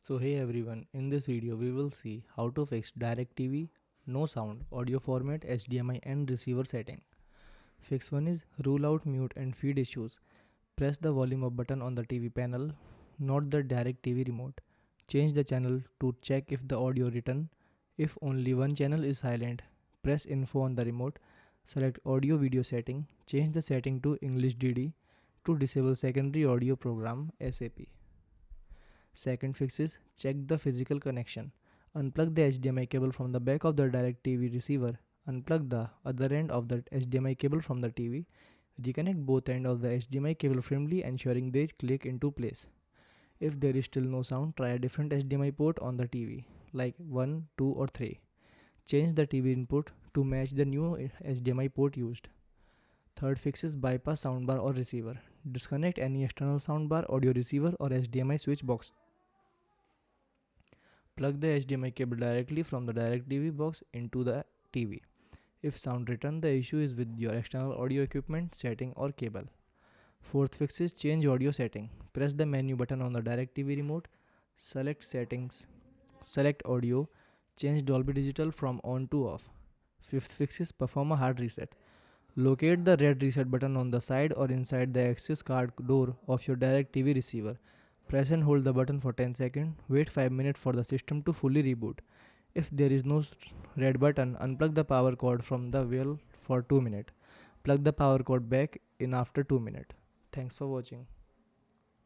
So hey everyone, in this video we will see how to fix DirecTV, no sound, audio format, HDMI and receiver setting. Fix 1 is rule out mute and feed issues. Press the volume up button on the TV panel, not the DirecTV remote. Change the channel to check if the audio written. If only one channel is silent, press info on the remote. Select audio video setting. Change the setting to English DD to disable secondary audio program ASAP. Second fix is check the physical connection. Unplug the HDMI cable from the back of the DirecTV receiver. Unplug the other end of the HDMI cable from the TV. Reconnect both ends of the HDMI cable firmly, ensuring they click into place. If there is still no sound, try a different HDMI port on the TV, like 1, 2 or 3. Change the TV input to match the new HDMI port used. Third fix is bypass soundbar or receiver. Disconnect any external soundbar, audio receiver or HDMI switch box. Plug the HDMI cable directly from the DirecTV box into the TV. If sound return, the issue is with your external audio equipment, setting or cable. Fourth fix is change audio setting. Press the menu button on the DirecTV remote, select settings, select audio, change Dolby Digital from on to off. Fifth fix is perform a hard reset. Locate the red reset button on the side or inside the access card door of your DirecTV receiver. Press and hold the button for 10 seconds. Wait 5 minutes for the system to fully reboot. If there is no red button, unplug the power cord from the wheel for 2 minutes. Plug the power cord back in after 2 minutes. Thanks for watching.